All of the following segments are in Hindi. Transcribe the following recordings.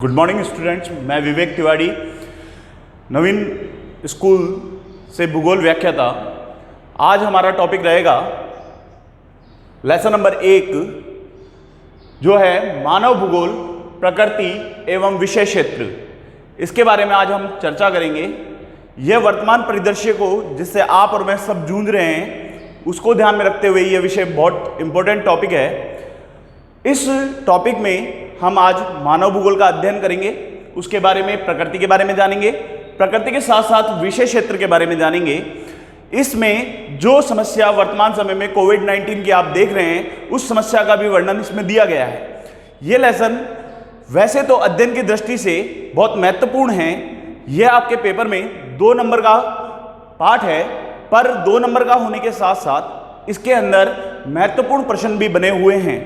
गुड मॉर्निंग स्टूडेंट्स, मैं विवेक तिवारी नवीन स्कूल से भूगोल व्याख्याता। आज हमारा टॉपिक रहेगा लेसन नंबर 1 जो है मानव भूगोल, प्रकृति एवं विषय क्षेत्र। इसके बारे में आज हम चर्चा करेंगे। यह वर्तमान परिदृश्य को जिससे आप और मैं सब जूझ रहे हैं उसको ध्यान में रखते हुए यह विषय बहुत इंपॉर्टेंट टॉपिक है। इस टॉपिक में हम आज मानव भूगोल का अध्ययन करेंगे, उसके बारे में प्रकृति के बारे में जानेंगे, प्रकृति के साथ साथ विषय क्षेत्र के बारे में जानेंगे। इसमें जो समस्या वर्तमान समय में कोविड-19 की आप देख रहे हैं उस समस्या का भी वर्णन इसमें दिया गया है। ये लेसन वैसे तो अध्ययन की दृष्टि से बहुत महत्वपूर्ण है। यह आपके पेपर में 2 नंबर का पाठ है, पर 2 नंबर का होने के साथ साथ इसके अंदर महत्वपूर्ण प्रश्न भी बने हुए हैं।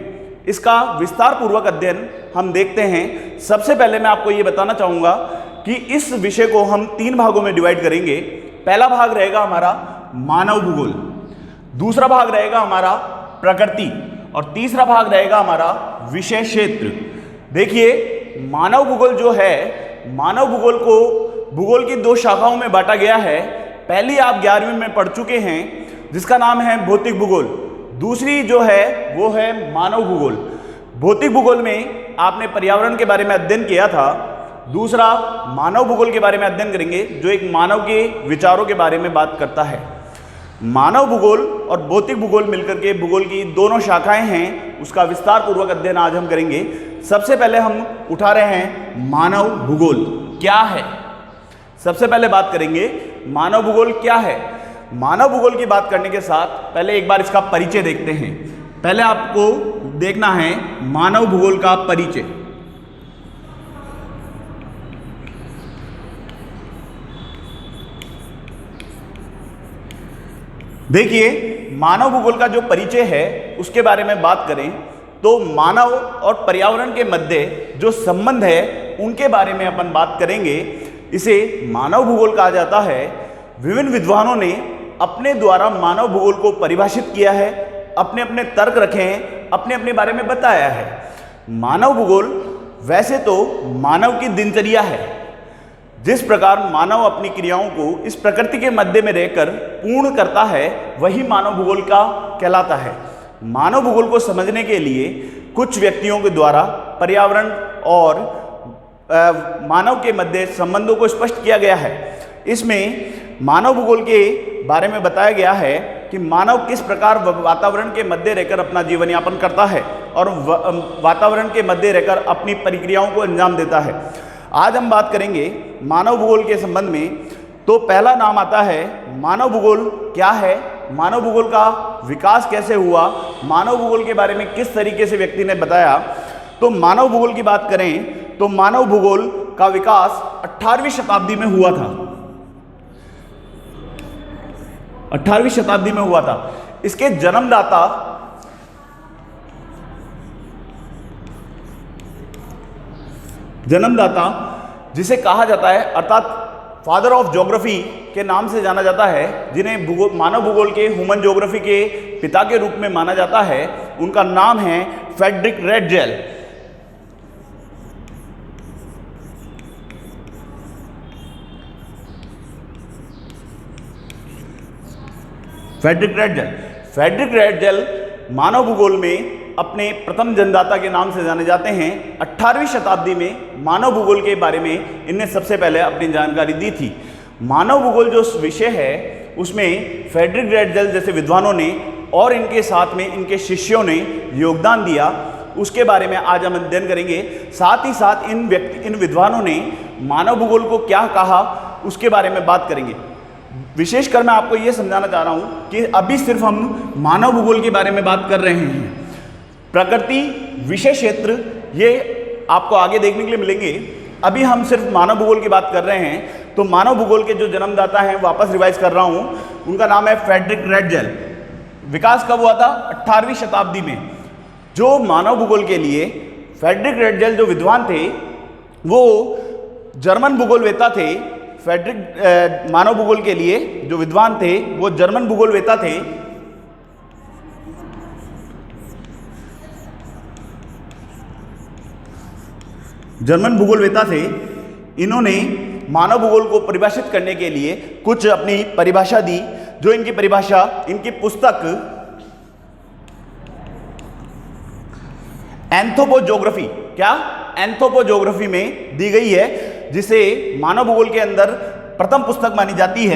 इसका विस्तार पूर्वक अध्ययन हम देखते हैं। सबसे पहले मैं आपको ये बताना चाहूँगा कि इस विषय को हम 3 भागों में डिवाइड करेंगे। पहला भाग रहेगा हमारा मानव भूगोल, दूसरा भाग रहेगा हमारा प्रकृति और तीसरा भाग रहेगा हमारा विषय क्षेत्र। देखिए, मानव भूगोल जो है, मानव भूगोल को भूगोल की 2 शाखाओं में बांटा गया है। पहली आप 11वीं में पढ़ चुके हैं जिसका नाम है भौतिक भूगोल, दूसरी जो है वो है मानव भूगोल। भौतिक भूगोल में आपने पर्यावरण के बारे में अध्ययन किया था, दूसरा मानव भूगोल के बारे में अध्ययन करेंगे जो एक मानव के विचारों के बारे में बात करता है। मानव भूगोल और भौतिक भूगोल मिलकर के भूगोल की दोनों शाखाएं हैं, उसका विस्तार पूर्वक अध्ययन आज हम करेंगे। सबसे पहले हम उठा रहे हैं मानव भूगोल क्या है। सबसे पहले बात करेंगे मानव भूगोल क्या है। मानव भूगोल की बात करने के साथ पहले एक बार इसका परिचय देखते हैं। पहले आपको देखना है मानव भूगोल का परिचय। देखिए, मानव भूगोल का जो परिचय है उसके बारे में बात करें तो मानव और पर्यावरण के मध्य जो संबंध है उनके बारे में अपन बात करेंगे। इसे मानव भूगोल कहा जाता है। विभिन्न विद्वानों ने अपने द्वारा मानव भूगोल को परिभाषित किया है, अपने अपने तर्क रखे हैं, अपने अपने बारे में बताया है। मानव भूगोल वैसे तो मानव की दिनचर्या है। जिस प्रकार मानव अपनी क्रियाओं को इस प्रकृति के मध्य में रहकर पूर्ण करता है वही मानव भूगोल का कहलाता है। मानव भूगोल को समझने के लिए कुछ व्यक्तियों के द्वारा पर्यावरण और मानव के मध्य संबंधों को स्पष्ट किया गया है। इसमें मानव भूगोल के बारे में बताया गया है कि मानव किस प्रकार वातावरण के मध्य रहकर अपना जीवन यापन करता है और वातावरण के मध्य रहकर अपनी प्रक्रियाओं को अंजाम देता है। आज हम बात करेंगे मानव भूगोल के संबंध में। तो पहला नाम आता है मानव भूगोल क्या है, मानव भूगोल का विकास कैसे हुआ, मानव भूगोल के बारे में किस तरीके से व्यक्ति ने बताया। तो मानव भूगोल की बात करें तो मानव भूगोल का विकास 18वीं शताब्दी में हुआ था। 18वीं शताब्दी में हुआ था। इसके जन्मदाता जिसे कहा जाता है अर्थात फादर ऑफ ज्योग्राफी के नाम से जाना जाता है, जिन्हें मानव भूगोल के ह्यूमन ज्योग्राफी के पिता के रूप में माना जाता है, उनका नाम है फ्रेडरिक रेडजेल। फ्रेडरिक रेडजेल मानव भूगोल में अपने प्रथम जन्मदाता के नाम से जाने जाते हैं। 18वीं शताब्दी में मानव भूगोल के बारे में इनने सबसे पहले अपनी जानकारी दी थी। मानव भूगोल जो विषय है उसमें फ्रेडरिक रेडजेल जैसे विद्वानों ने और इनके साथ में इनके शिष्यों ने योगदान दिया, उसके बारे में आज हम अध्ययन करेंगे। साथ ही साथ इन विद्वानों ने मानव भूगोल को क्या कहा उसके बारे में बात करेंगे। विशेषकर मैं आपको यह समझाना चाह रहा हूं कि अभी सिर्फ हम मानव भूगोल के बारे में बात कर रहे हैं। प्रकृति, विषय क्षेत्र ये आपको आगे देखने के लिए मिलेंगे। अभी हम सिर्फ मानव भूगोल की बात कर रहे हैं। तो मानव भूगोल के जो जन्मदाता हैं, वापस रिवाइज कर रहा हूं, उनका नाम है फ्रेडरिक रेडजेल। विकास कब हुआ था? 18वीं शताब्दी में। जो मानव भूगोल के लिए फ्रेडरिक रेडजेल जो विद्वान थे वो जर्मन भूगोलवेत्ता थे। मानव भूगोल के लिए जो विद्वान थे वो जर्मन भूगोलवेत्ता थे। जर्मन भूगोलवेता थे। इन्होंने मानव भूगोल को परिभाषित करने के लिए कुछ अपनी परिभाषा दी, जो इनकी परिभाषा इनकी पुस्तक एंथ्रोपोज्योग्राफी, क्या एंथ्रोपोज्योग्राफी में दी गई है, जिसे मानव भूगोल के अंदर प्रथम पुस्तक मानी जाती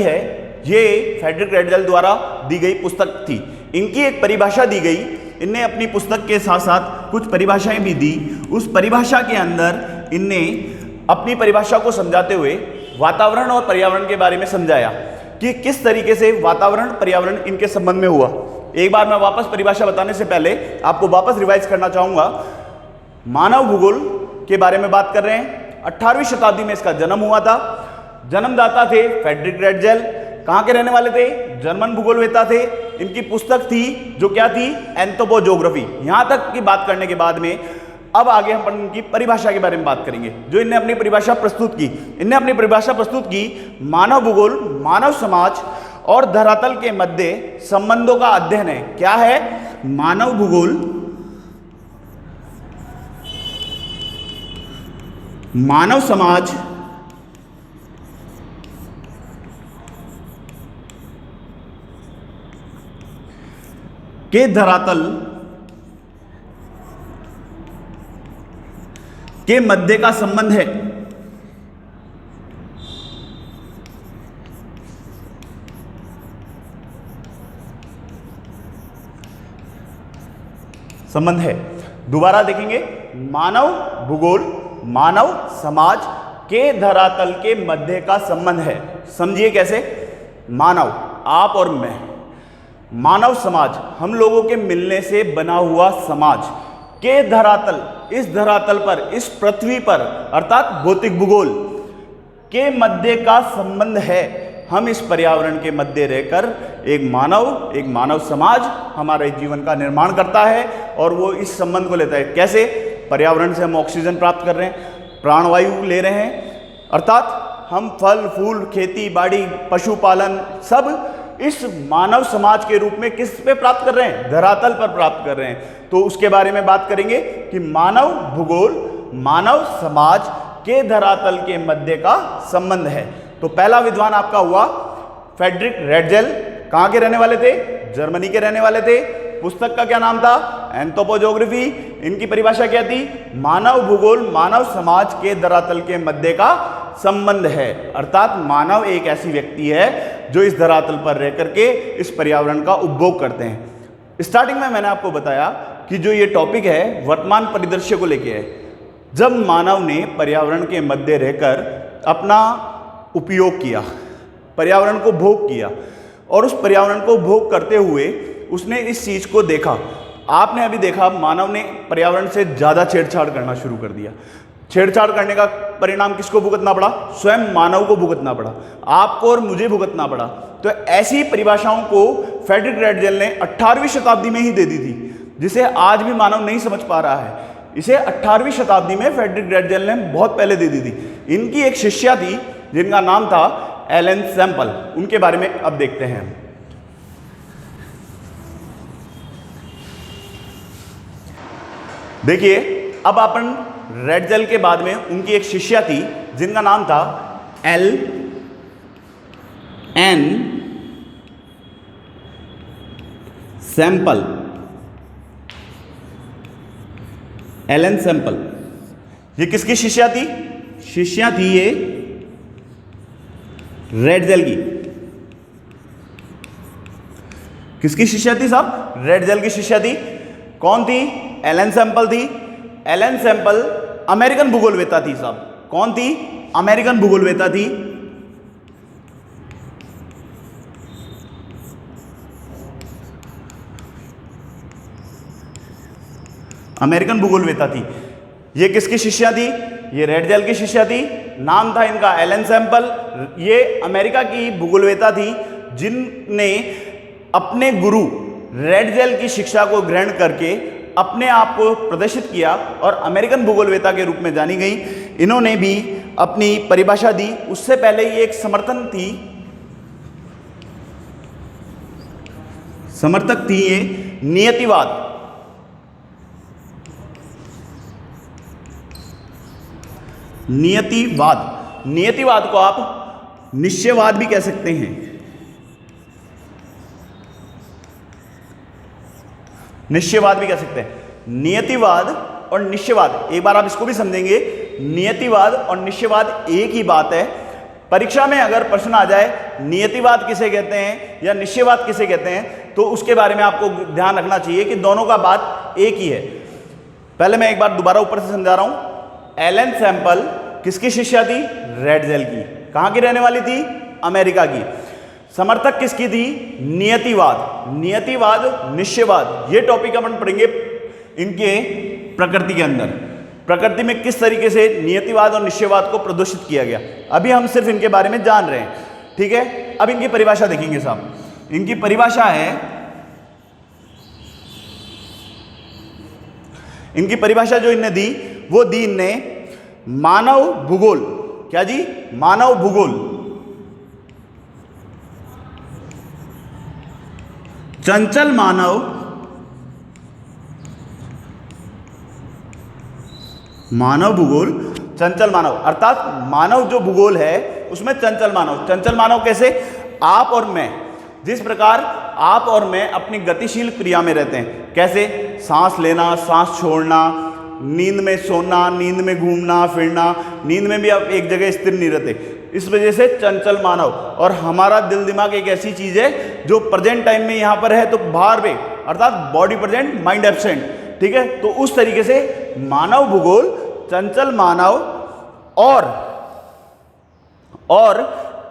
है। ये फ्रेडरिक रेडजेल द्वारा दी गई पुस्तक थी। इनकी एक परिभाषा दी गई, इनने अपनी पुस्तक के साथ साथ कुछ परिभाषाएं भी दी। उस परिभाषा के अंदर इनने अपनी परिभाषा को समझाते हुए वातावरण और पर्यावरण के बारे में समझाया कि किस तरीके से वातावरण पर्यावरण इनके संबंध में हुआ। एक बार मैं वापस परिभाषा बताने से पहले आपको वापस रिवाइज करना चाहूंगा। मानव भूगोल के बारे में बात कर रहे हैं। 18वीं शताब्दी में इसका जन्म हुआ था। जन्मदाता थे फ्रेडरिक रेडजेल। कहाँ के रहने वाले थे? जर्मन भूगोलवेता थे। इनकी पुस्तक थी जो क्या थी? एंथ्रोपोज्योग्राफी। यहां तक की बात करने के बाद में अब आगे हम इनकी परिभाषा के बारे में बात करेंगे, जो इनने अपनी परिभाषा प्रस्तुत की। इनने अपनी परिभाषा प्रस्तुत की, मानव भूगोल मानव समाज और धरातल के मध्य संबंधों का अध्ययन है। क्या है? मानव भूगोल मानव समाज के धरातल के मध्य का संबंध है। संबंध है। दोबारा देखेंगे, मानव भूगोल मानव समाज के धरातल के मध्य का संबंध है। समझिए कैसे? मानव, आप और मैं, मानव समाज, हम लोगों के मिलने से बना हुआ समाज के धरातल, इस धरातल पर, इस पृथ्वी पर अर्थात भौतिक भूगोल के मध्य का संबंध है। हम इस पर्यावरण के मध्य रहकर एक मानव समाज हमारे जीवन का निर्माण करता है और वो इस संबंध को लेता है। कैसे? पर्यावरण से हम ऑक्सीजन प्राप्त कर रहे हैं, प्राणवायु ले रहे हैं, अर्थात हम फल फूल, खेती बाड़ी, पशुपालन सब इस मानव समाज के रूप में किस पे प्राप्त कर रहे हैं? धरातल पर प्राप्त कर रहे हैं। तो उसके बारे में बात करेंगे कि मानव भूगोल मानव समाज के धरातल के मध्य का संबंध है। तो पहला विद्वान आपका हुआ फ्रेडरिक रेडजेल। कहाँ के रहने वाले थे? जर्मनी के रहने वाले थे। पुस्तक का क्या नाम था? एंथ्रोपोज्योग्राफी। इनकी परिभाषा क्या थी? मानव भूगोल मानव समाज के धरातल के मध्य का संबंध है। अर्थात मानव एक ऐसी व्यक्ति है जो इस धरातल पर रह करके इस पर्यावरण का उपभोग करते हैं। स्टार्टिंग में मैंने आपको बताया कि जो ये टॉपिक है वर्तमान परिदृश्य को लेके है। जब मानव ने पर्यावरण के मध्य रहकर अपना उपयोग किया, पर्यावरण को भोग किया और उस पर्यावरण को भोग करते हुए उसने इस चीज को देखा। आपने अभी देखा मानव ने पर्यावरण से ज्यादा छेड़छाड़ करना शुरू कर दिया। छेड़छाड़ करने का परिणाम किसको भुगतना पड़ा? स्वयं मानव को भुगतना पड़ा, आपको और मुझे भुगतना पड़ा। तो ऐसी परिभाषाओं को फ्रेडरिक रेडजेल ने 18वीं शताब्दी में ही दे दी थी, जिसे आज भी मानव नहीं समझ पा रहा है। इसे 18वीं शताब्दी में फ्रेडरिक रेडजेल ने बहुत पहले दे दी थी। इनकी एक शिष्या थी जिनका नाम था एलन सैंपल। उनके बारे में अब देखते हैं। देखिए, अब अपन रेडजेल के बाद में उनकी एक शिष्या थी जिनका नाम था एन सैंपल। एलन सैंपल ये किसकी शिष्या थी? शिष्या थी ये रेडजेल की। किसकी शिष्या थी साहब? रेडजेल की शिष्या थी। कौन थी? एलन सैंपल थी। एलन सैंपल अमेरिकन भूगोलवेता थी साहब। कौन थी? अमेरिकन भूगोलवेता थी। अमेरिकन भूगोलवेता थी। ये किसकी शिष्या थी? ये रेडजेल की शिष्या थी। नाम था इनका एलन सैंपल। ये अमेरिका की भूगोलवेता थी जिनने अपने गुरु रेडजेल की शिक्षा को ग्रहण करके अपने आप को प्रदर्शित किया और अमेरिकन भूगोलवेता के रूप में जानी गई। इन्होंने भी अपनी परिभाषा दी। उससे पहले ये एक समर्थन थी समर्थक थी ये नियतिवाद। नियतिवाद को आप निश्चयवाद भी कह सकते हैं। निश्चयवाद भी कह सकते हैं। नियतिवाद और निश्चयवाद, एक बार आप इसको भी समझेंगे, नियतिवाद और निश्चयवाद एक ही बात है। परीक्षा में अगर प्रश्न आ जाए नियतिवाद किसे कहते हैं या निश्चयवाद किसे कहते हैं, तो उसके बारे में आपको ध्यान रखना चाहिए कि दोनों का बात एक ही है। पहले मैं एक बार दोबारा ऊपर से समझा रहा हूं। एलन सैंपल किसकी शिष्या थी? रेडजेल की। कहां की रहने वाली थी? अमेरिका की। समर्थक किसकी थी? नियतिवाद। नियतिवाद, निश्चयवाद, ये टॉपिक अपन पढ़ेंगे इनके प्रकृति के अंदर। प्रकृति में किस तरीके से नियतिवाद और निश्चयवाद को प्रदर्शित किया गया, अभी हम सिर्फ इनके बारे में जान रहे हैं। ठीक है, अब इनकी परिभाषा देखेंगे साहब। इनकी परिभाषा है, इनकी परिभाषा जो इनने दी वो दी इनने मानव भूगोल। क्या जी? मानव भूगोल। चंचल मानव, मानव भूगोल, चंचल मानव, अर्थात मानव जो भूगोल है उसमें चंचल मानव। चंचल मानव कैसे? आप और मैं, जिस प्रकार आप और मैं अपनी गतिशील क्रिया में रहते हैं। कैसे? सांस लेना, सांस छोड़ना, नींद में सोना, नींद में घूमना फिरना, नींद में भी आप एक जगह स्थिर नहीं रहते। इस वजह से चंचल मानव। और हमारा दिल दिमाग एक ऐसी चीज है जो प्रेजेंट टाइम में यहां पर है तो बाहर पे, अर्थात बॉडी प्रेजेंट माइंड एब्सेंट। ठीक है, तो उस तरीके से मानव भूगोल, चंचल मानव और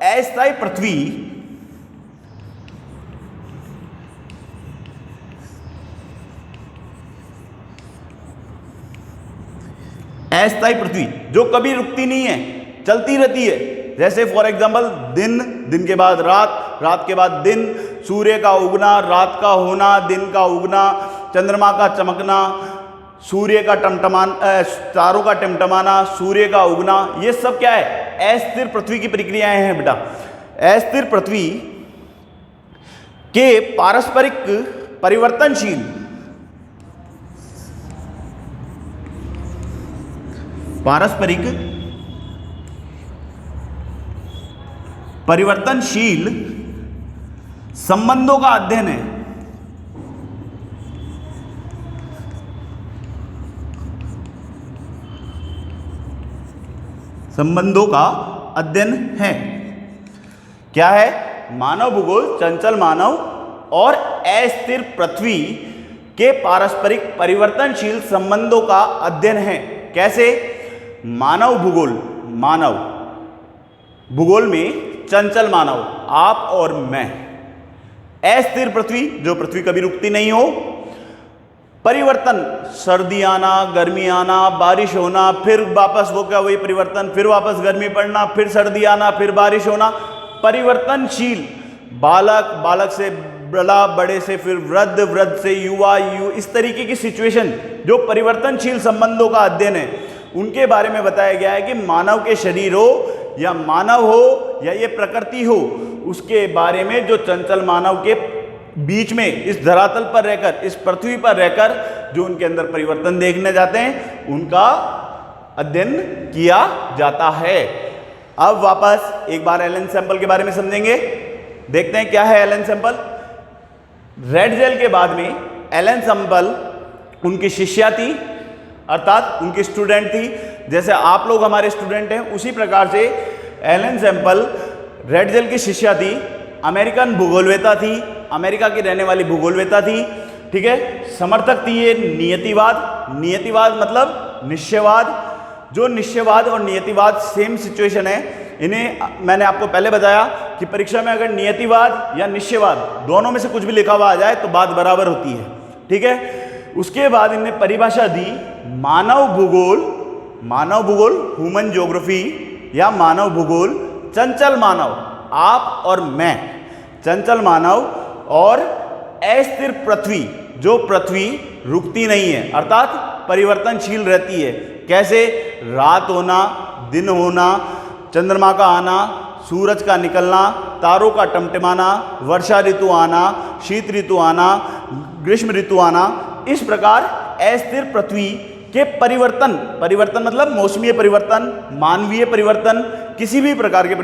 अस्थायी पृथ्वी, अस्थायी पृथ्वी जो कभी रुकती नहीं है, चलती रहती है। जैसे फॉर एग्जांपल दिन, दिन के बाद रात, रात के बाद दिन, सूर्य का उगना, रात का होना, दिन का उगना, चंद्रमा का चमकना, सूर्य का तारों का टिमटमाना, सूर्य का उगना, ये सब क्या है? अस्थिर पृथ्वी की प्रक्रियाएं हैं बेटा। अस्थिर पृथ्वी के पारस्परिक परिवर्तनशील, परिवर्तनशील संबंधों का अध्ययन है। संबंधों का अध्ययन है। क्या है? मानव भूगोल, चंचल मानव और अस्थिर पृथ्वी के पारस्परिक परिवर्तनशील संबंधों का अध्ययन है। कैसे? मानव भूगोल, मानव भूगोल में चंचल मानव, आप और मैं। अस्थिर पृथ्वी, जो पृथ्वी कभी रुकती नहीं हो। परिवर्तन, सर्दी आना, गर्मी आना, बारिश होना, फिर वापस वो क्या, वही परिवर्तन, फिर वापस गर्मी पड़ना, फिर सर्दी आना, फिर बारिश होना। परिवर्तनशील, बालक, बालक से बड़ा, बड़े से फिर वृद्ध, वृद्ध से युवा, इस तरीके की सिचुएशन जो परिवर्तनशील संबंधों का अध्ययन है, उनके बारे में बताया गया है कि मानव के शरीर हो या मानव हो या ये प्रकृति हो, उसके बारे में जो चंचल मानव के बीच में इस धरातल पर रहकर, इस पृथ्वी पर रहकर जो उनके अंदर परिवर्तन देखने जाते हैं, उनका अध्ययन किया जाता है। अब वापस एक बार एलन सैंपल के बारे में समझेंगे। देखते हैं क्या है एलन सैंपल। रेडजेल के बाद में एलन सैंपल उनकी शिष्या थी, अर्थात उनकी स्टूडेंट थी। जैसे आप लोग हमारे स्टूडेंट हैं, उसी प्रकार से एलन सैंपल रेडजेल की शिष्या थी, अमेरिकन भूगोलवेता थी, अमेरिका की रहने वाली भूगोलवेता थी। ठीक है, समर्थक थी ये नियतिवाद। नियतिवाद मतलब निश्चयवाद। जो निश्चयवाद और नियतिवाद सेम सिचुएशन है। इन्हें मैंने आपको पहले बताया कि परीक्षा में अगर नियतिवाद या निश्चयवाद दोनों में से कुछ भी लिखा हुआ आ जाए तो बात बराबर होती है। ठीक है, उसके बाद इन्हें परिभाषा दी मानव भूगोल, मानव भूगोल ह्यूमन ज्योग्राफी या मानव भूगोल, चंचल मानव, आप और मैं, चंचल मानव और अस्थिर पृथ्वी, जो पृथ्वी रुकती नहीं है, अर्थात परिवर्तनशील रहती है। कैसे? रात होना, दिन होना, चंद्रमा का आना, सूरज का निकलना, तारों का टमटमाना, वर्षा ऋतु आना, शीत ऋतु आना, ग्रीष्म ऋतु आना, इस प्रकार अस्थिर पृथ्वी के परिवर्तन मतलब मौसमीय परिवर्तन, मानवीय परिवर्तन, किसी भी प्रकार के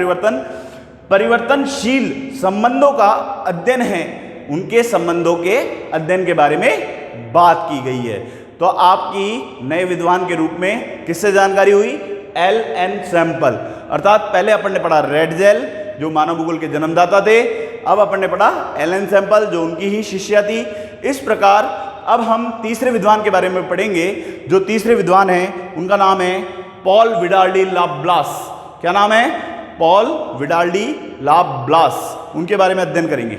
परिवर्तनशील संबंधों का अध्ययन है, उनके संबंधों के अध्ययन के बारे में बात की गई है। तो आपकी नए विद्वान के रूप में किससे जानकारी हुई? एल.एन. सैंपल। अर्थात पहले अपन ने पढ़ा रेडजेल जो मानव भूगोल के जन्मदाता थे, अब अपन ने पढ़ा एल.एन. सैंपल जो उनकी ही शिष्या थी। इस प्रकार अब हम तीसरे विद्वान के बारे में पढ़ेंगे। जो तीसरे विद्वान हैं उनका नाम है पॉल विडाल डी लाब्लास। क्या नाम है? Paul Vidal de la Blache. उनके बारे में अध्ययन करेंगे।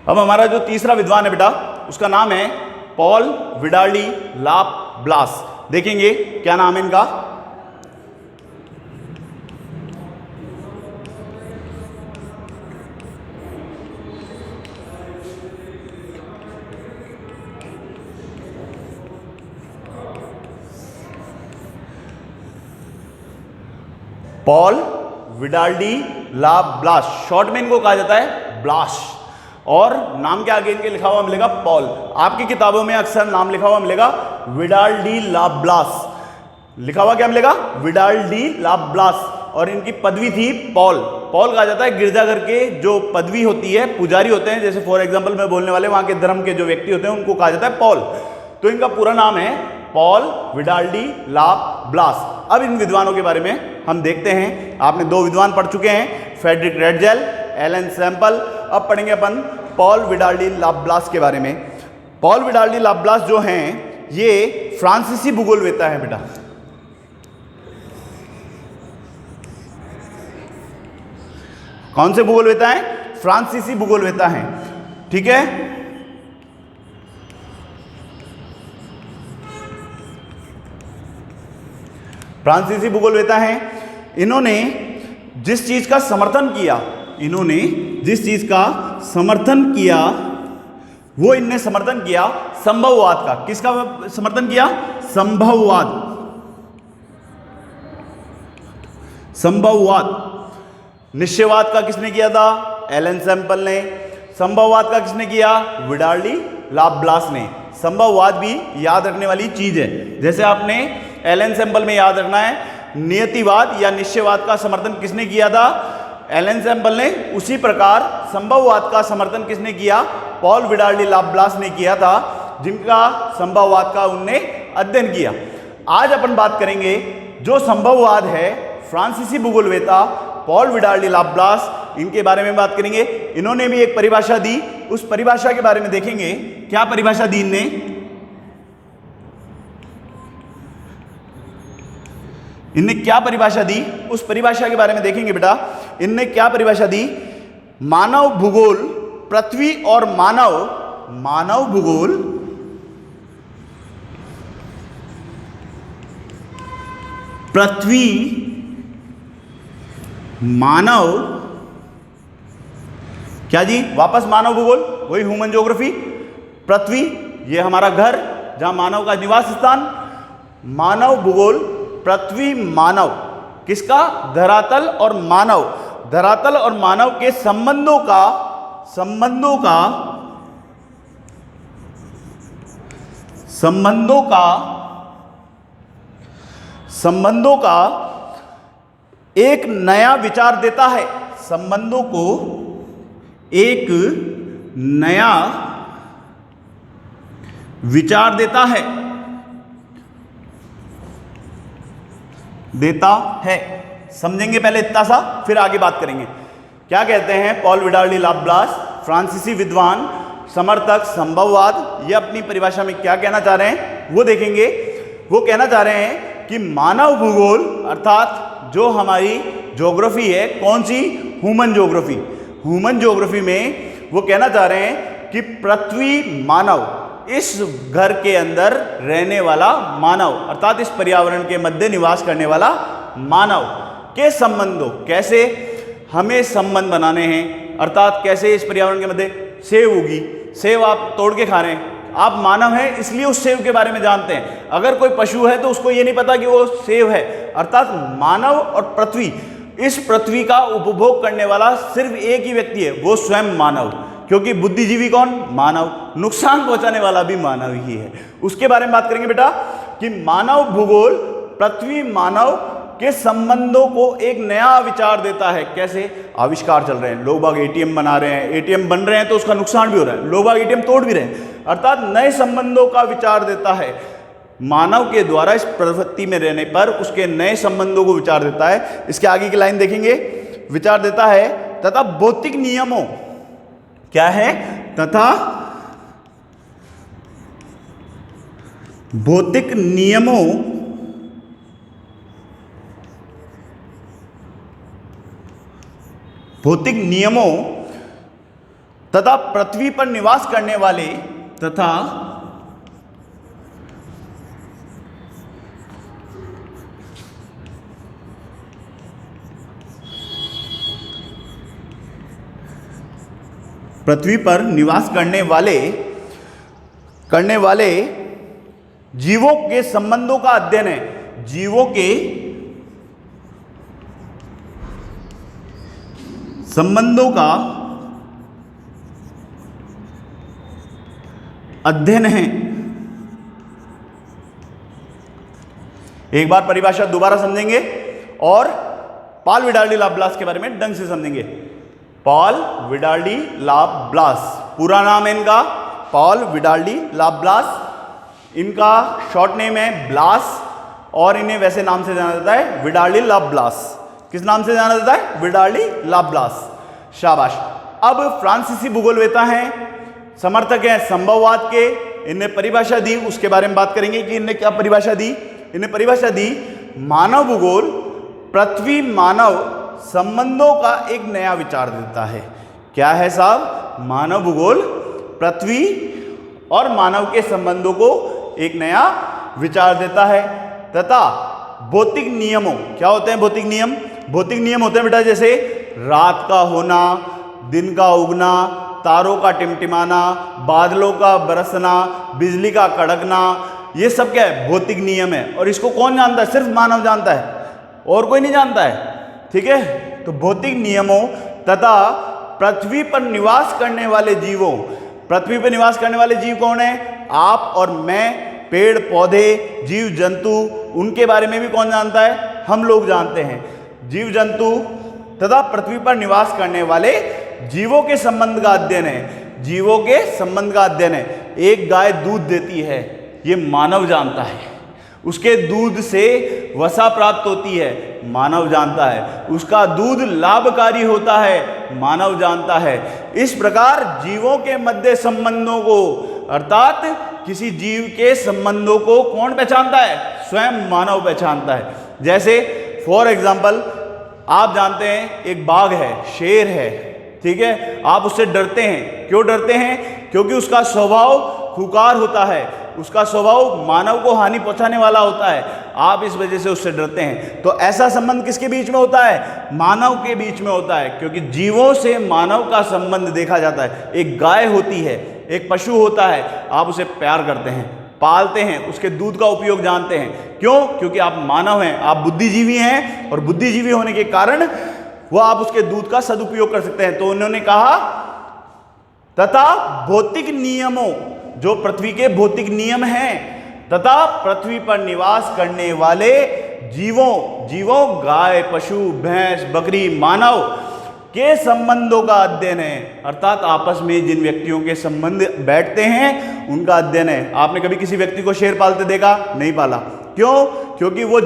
अब हमारा जो तीसरा विद्वान है बेटा, उसका नाम है पॉल विडाल डी लाब्लास। देखेंगे क्या नाम है इनका। पॉल विडाल डी लाब्लास, शॉर्ट में इनको कहा जाता है ब्लास, और नाम के आगे इनके लिखा हुआ मिलेगा पॉल। आपकी किताबों में अक्सर नाम लिखा हुआ मिलेगा विडाल डी लाब्लास, लिखा हुआ क्या मिलेगा? Vidal de la Blache. और इनकी पदवी थी पॉल। पॉल कहा जाता है गिरजाघर के जो पदवी होती है, पुजारी होते हैं, जैसे फॉर एग्जांपल मैं बोलने वाले वहां के धर्म के जो व्यक्ति होते हैं उनको कहा जाता है पॉल। तो इनका पूरा नाम है पॉल विडाल डी लाब्लास। अब इन विद्वानों के बारे में हम देखते हैं। आपने दो विद्वान पढ़ चुके हैं, फ्रेडरिक रेडजेल, एल.एन. सैंपल। अब पढ़ेंगे अपन पॉल विडाल डी लाब्लास के बारे में। पॉल विडाल डी लाब्लास जो हैं ये फ्रांसीसी भूगोलवेत्ता है बेटा। कौन से भूगोलवेत्ता हैं? फ्रांसीसी भूगोलवेत्ता हैं। ठीक है, फ्रांसीसी भूगोलवेत्ता हैं। इन्होंने जिस चीज का समर्थन किया, वो इनने समर्थन किया संभववाद का। किसका समर्थन किया? संभववाद। निश्चयवाद का किसने किया था? एल.एन. सैंपल ने। संभववाद का किसने किया? विडाल डी लाब्लास ने। संभववाद भी याद रखने वाली चीज है। जैसे आपने एल.एन. सैंपल में याद रखना है नियतिवाद या निश्चयवाद का समर्थन किसने किया था? एल.एन. सैंपल ने। उसी प्रकार संभववाद का समर्थन किसने किया? पॉल विडाल डी लाब्लास ने किया था, जिनका संभववाद का उनने अध्ययन किया। आज अपन बात करेंगे जो संभववाद है, फ्रांसीसी भूगोलवेत्ता पॉल विडाल डी लाब्लास, इनके बारे में बात करेंगे। इन्होंने भी एक परिभाषा दी, उस परिभाषा के बारे में देखेंगे। क्या परिभाषा दी इनने? क्या परिभाषा दी, उस परिभाषा के बारे में देखेंगे बेटा। इनने क्या परिभाषा दी? मानव भूगोल पृथ्वी और मानव भूगोल पृथ्वी मानव, क्या जी? वापस मानव भूगोल, वही ह्यूमन ज्योग्राफी। पृथ्वी ये हमारा घर जहां मानव का निवास स्थान। मानव भूगोल पृथ्वी मानव, किसका? धरातल और मानव के संबंधों का एक नया विचार देता है। संबंधों को एक नया विचार देता है। समझेंगे पहले इतना सा, फिर आगे बात करेंगे। क्या कहते हैं पॉल विडाल डी लाब्लास, फ्रांसीसी विद्वान, समर्थक संभववाद? ये अपनी परिभाषा में क्या कहना चाह रहे हैं वो देखेंगे। वो कहना चाह रहे हैं कि मानव भूगोल अर्थात जो हमारी ज्योग्राफी है, कौन सी? ह्यूमन ज्योग्राफी में वो कहना चाह रहे हैं कि पृथ्वी मानव, इस घर के अंदर रहने वाला मानव अर्थात इस पर्यावरण के मध्य निवास करने वाला मानव के संबंधों, कैसे हमें संबंध बनाने हैं, अर्थात कैसे इस पर्यावरण के मध्य सेव होगी, सेब आप तोड़ के खा रहे हैं, आप मानव हैं इसलिए उस सेब के बारे में जानते हैं। अगर कोई पशु है तो उसको ये नहीं पता कि वो सेब है। अर्थात मानव और पृथ्वी, इस पृथ्वी का उपभोग करने वाला सिर्फ एक ही व्यक्ति है, वो स्वयं मानव। क्योंकि बुद्धिजीवी कौन? मानव। नुकसान पहुंचाने वाला भी मानव ही है। उसके बारे में बात करेंगे बेटा कि मानव भूगोल पृथ्वी मानव के संबंधों को एक नया विचार देता है। कैसे? आविष्कार चल रहे हैं, लोग बाग एटीएम बना रहे हैं, एटीएम बन रहे हैं तो उसका नुकसान भी हो रहा है, लोग बाग एटीएम तोड़ भी रहे हैं। अर्थात नए संबंधों का विचार देता है मानव के द्वारा, इस प्रवृत्ति में रहने पर उसके नए संबंधों को विचार देता है। इसके आगे की लाइन देखेंगे, विचार देता है तथा भौतिक नियमों, क्या है? तथा भौतिक नियमों तथा पृथ्वी पर निवास करने वाले तथा पृथ्वी पर निवास करने वाले जीवों के संबंधों का अध्ययन है। जीवों के संबंधों का अध्ययन है। एक बार परिभाषा दोबारा समझेंगे और पॉल विडाल्डी लाप्लास के बारे में ढंग से समझेंगे। पॉल विडाल्डी लाप्लास, पूरा नाम है इनका पॉल विडाल्डी लाप्लास, इनका शॉर्ट नेम है ब्लास, और इन्हें वैसे नाम से जाना जाता है विडाल्डी लाप्लास। किस नाम से जाना जाता है? विडाल्डी लाप्लास। शाबाश। अब फ्रांसीसी भूगोलवेता हैं, समर्थक हैं संभववाद के, इन्हें परिभाषा दी, उसके बारे में बात करेंगे कि इन्हें क्या परिभाषा दी। इन्हें परिभाषा दी, मानव भूगोल पृथ्वी मानव संबंधों का एक नया विचार देता है। क्या है साहब? मानव भूगोल पृथ्वी और मानव के संबंधों को एक नया विचार देता है तथा भौतिक नियमों, क्या होते हैं भौतिक नियम? भौतिक नियम होते हैं बेटा जैसे रात का होना, दिन का उगना, तारों का टिमटिमाना, बादलों का बरसना, बिजली का कड़कना, ये सब क्या है? भौतिक नियम है। और इसको कौन जानता है? सिर्फ मानव जानता है, और कोई नहीं जानता है। ठीक है, तो भौतिक नियमों तथा पृथ्वी पर निवास करने वाले जीवों, पृथ्वी पर निवास करने वाले जीव कौन है? आप और मैं, पेड़ पौधे, जीव जंतु, उनके बारे में भी कौन जानता है? हम लोग जानते हैं। जीव जंतु तथा पृथ्वी पर निवास करने वाले जीवों के संबंध का अध्ययन है। जीवों के संबंध का अध्ययन है। एक गाय दूध देती है, ये मानव जानता है। उसके दूध से वसा प्राप्त होती है, मानव जानता है। उसका दूध लाभकारी होता है, मानव जानता है। इस प्रकार जीवों के मध्य संबंधों को, अर्थात किसी जीव के संबंधों को कौन पहचानता है? स्वयं मानव पहचानता है। जैसे फॉर एग्जाम्पल, आप जानते हैं एक बाघ है, शेर है, ठीक है, आप उससे डरते हैं। क्यों डरते हैं? क्योंकि उसका स्वभाव खुंखार होता है, उसका स्वभाव मानव को हानि पहुंचाने वाला होता है, आप इस वजह से उससे डरते हैं। तो ऐसा संबंध किसके बीच में होता है? मानव के बीच में होता है, क्योंकि जीवों से मानव का संबंध देखा जाता है। एक गाय होती है, एक पशु होता है, आप उसे प्यार करते हैं, पालते हैं, उसके दूध का उपयोग जानते हैं। क्यों? क्योंकि आप मानव हैं, आप बुद्धिजीवी हैं, और बुद्धिजीवी होने के कारण वो आप उसके दूध का सदुपयोग कर सकते हैं। तो उन्होंने कहा तथा भौतिक नियमों, जो पृथ्वी के भौतिक नियम हैं, तथा पृथ्वी पर निवास करने वाले जीवों गाय, पशु, भैंस, बकरी, मानव के संबंधों का अध्ययन है। अर्थात आपस में जिन व्यक्तियों के संबंध बैठते हैं उनका अध्ययन है। आपने कभी किसी व्यक्ति को शेर पालते देखा? नहीं पाला। क्यों? क्योंकि वो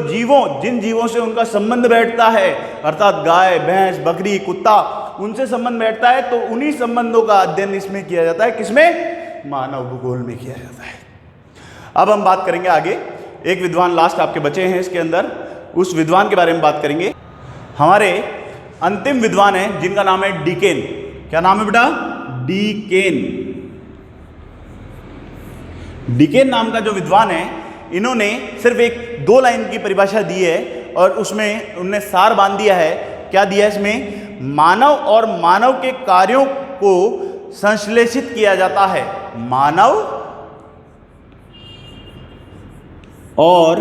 जिन जीवों से उनका संबंध बैठता है, अर्थात गाय, भैंस, बकरी, कुत्ता, उनसे संबंध बैठता है, तो उन्हीं संबंधों का अध्ययन इसमें किया जाता है। किसमें? मानव भूगोल में किया जाता है। अब हम बात करेंगे आगे, एक विद्वान लास्ट आपके बचे हैं इसके अंदर, उस विद्वान के बारे में बात करेंगे। हमारे अंतिम विद्वान हैं जिनका नाम है डीकेन। क्या नाम है बेटा? डीकेन। डीकेन नाम का जो विद्वान है, इन्होंने सिर्फ एक 2 लाइन की परिभाषा दी है और उसमें उन्होंने सार बांध दिया है। क्या दिया है इसमें? मानव और मानव के कार्यों को संश्लेषित किया जाता है। मानव और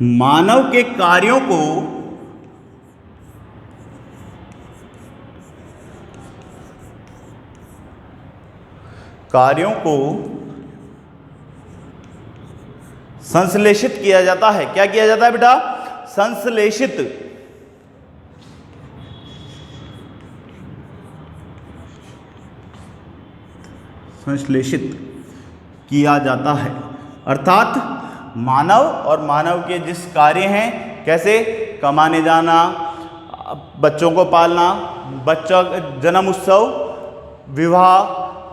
मानव के कार्यों को संश्लेषित किया जाता है। क्या किया जाता है बेटा? संश्लेषित किया जाता है। अर्थात मानव और मानव के जिस कार्य हैं, कैसे कमाने जाना, बच्चों को पालना, बच्चा जन्म उत्सव, विवाह,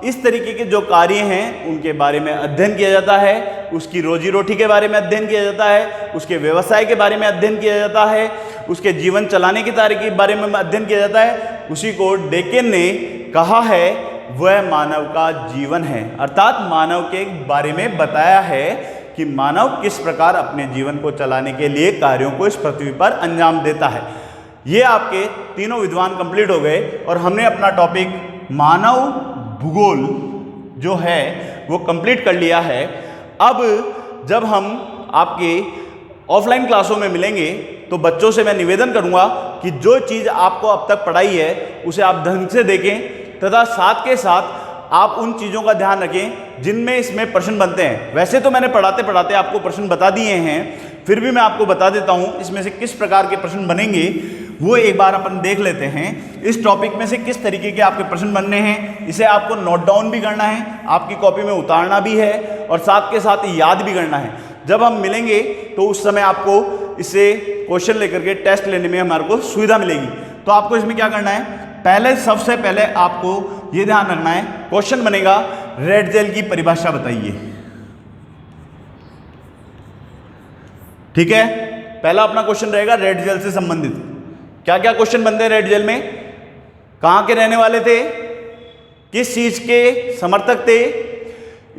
इस तरीके के जो कार्य हैं उनके बारे में अध्ययन किया जाता है। उसकी रोजी रोटी के बारे में अध्ययन किया जाता है, उसके व्यवसाय के बारे में अध्ययन किया जाता है, उसके जीवन चलाने की तारीख के बारे में अध्ययन किया जाता है। उसी को डेकेन ने कहा है वह मानव का जीवन है। अर्थात मानव के बारे में बताया है कि मानव किस प्रकार अपने जीवन को चलाने के लिए कार्यों को इस पृथ्वी पर अंजाम देता है। ये आपके तीनों विद्वान कंप्लीट हो गए और हमने अपना टॉपिक मानव भूगोल जो है वो कंप्लीट कर लिया है। अब जब हम आपके ऑफलाइन क्लासों में मिलेंगे तो बच्चों से मैं निवेदन करूंगा कि जो चीज़ आपको अब तक पढ़ाई है उसे आप ढंग से देखें, तथा साथ के साथ आप उन चीज़ों का ध्यान रखें जिनमें इसमें प्रश्न बनते हैं। वैसे तो मैंने पढ़ाते पढ़ाते आपको प्रश्न बता दिए हैं, फिर भी मैं आपको बता देता हूं इसमें से किस प्रकार के प्रश्न बनेंगे वो एक बार अपन देख लेते हैं। इस टॉपिक में से किस तरीके के आपके प्रश्न बनने हैं, इसे आपको नोट डाउन भी करना है, आपकी कॉपी में उतारना भी है और साथ के साथ याद भी करना है। जब हम मिलेंगे तो उस समय आपको इसे क्वेश्चन लेकर के टेस्ट लेने में हमारे को सुविधा मिलेगी। तो आपको इसमें क्या करना है, सबसे पहले आपको ये ध्यान रखना है, क्वेश्चन बनेगा रेड जेल की परिभाषा बताइए। ठीक है, पहला अपना क्वेश्चन रहेगा रेड जेल से संबंधित। क्या क्या क्वेश्चन बनते हैं रेड जेल में? कहां के रहने वाले थे, किस चीज के समर्थक थे,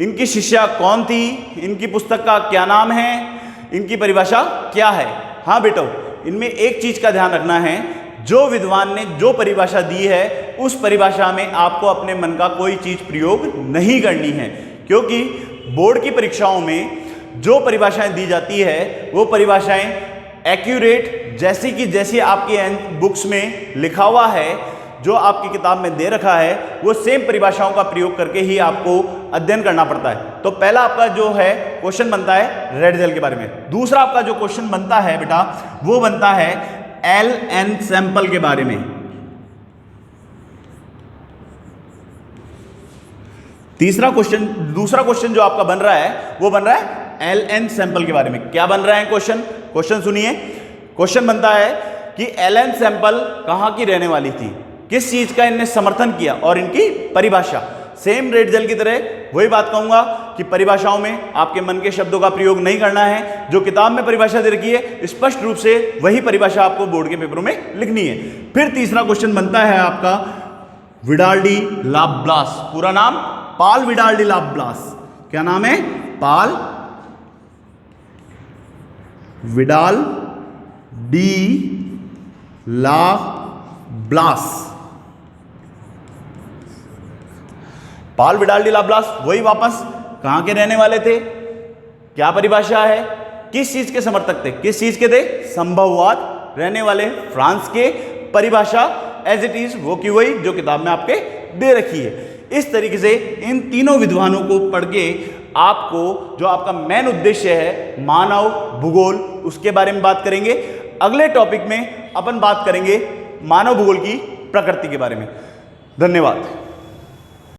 इनकी शिष्या कौन थी, इनकी पुस्तक का क्या नाम है, इनकी परिभाषा क्या है। हाँ बेटो, इनमें एक चीज का ध्यान रखना है, जो विद्वान ने जो परिभाषा दी है उस परिभाषा में आपको अपने मन का कोई चीज प्रयोग नहीं करनी है, क्योंकि बोर्ड की परीक्षाओं में जो परिभाषाएं दी जाती है वो परिभाषाएं एक्यूरेट जैसी आपकी बुक्स में लिखा हुआ है, जो आपकी किताब में दे रखा है, वो सेम परिभाषाओं का प्रयोग करके ही आपको अध्ययन करना पड़ता है। तो पहला आपका जो है क्वेश्चन बनता है रेड जेल के बारे में। दूसरा आपका जो क्वेश्चन बनता है बेटा वो बनता है एल-एन सैंपल के बारे में। दूसरा क्वेश्चन जो आपका बन रहा है वो बन रहा है एल-एन सैंपल के बारे में। क्या बन रहा है क्वेश्चन सुनिए। क्वेश्चन बनता है कि एल-एन सैंपल कहां की रहने वाली थी, किस चीज का इनने समर्थन किया और इनकी परिभाषा। सेम रेड जेल की तरह वही बात कहूंगा कि परिभाषाओं में आपके मन के शब्दों का प्रयोग नहीं करना है, जो किताब में परिभाषा दे रखी है स्पष्ट रूप से वही परिभाषा आपको बोर्ड के पेपरों में लिखनी है। फिर तीसरा क्वेश्चन बनता है आपका विडाल्डी लाप्लास। पूरा नाम पाल विडाल्डी लाप्लास। क्या नाम है? पाल विडाल्डी लाप्लास। पाल विडाल्डी लाप्लास वही वापस कहां के रहने वाले थे, क्या परिभाषा है, किस चीज के समर्थक थे, किस चीज के थे, संभववाद, रहने वाले फ्रांस के, परिभाषा एज इट इज वो की वही जो किताब में आपके दे रखी है। इस तरीके से इन तीनों विद्वानों को पढ़ के आपको जो आपका मेन उद्देश्य है मानव भूगोल, उसके बारे में बात करेंगे। अगले टॉपिक में अपन बात करेंगे मानव भूगोल की प्रकृति के बारे में। धन्यवाद।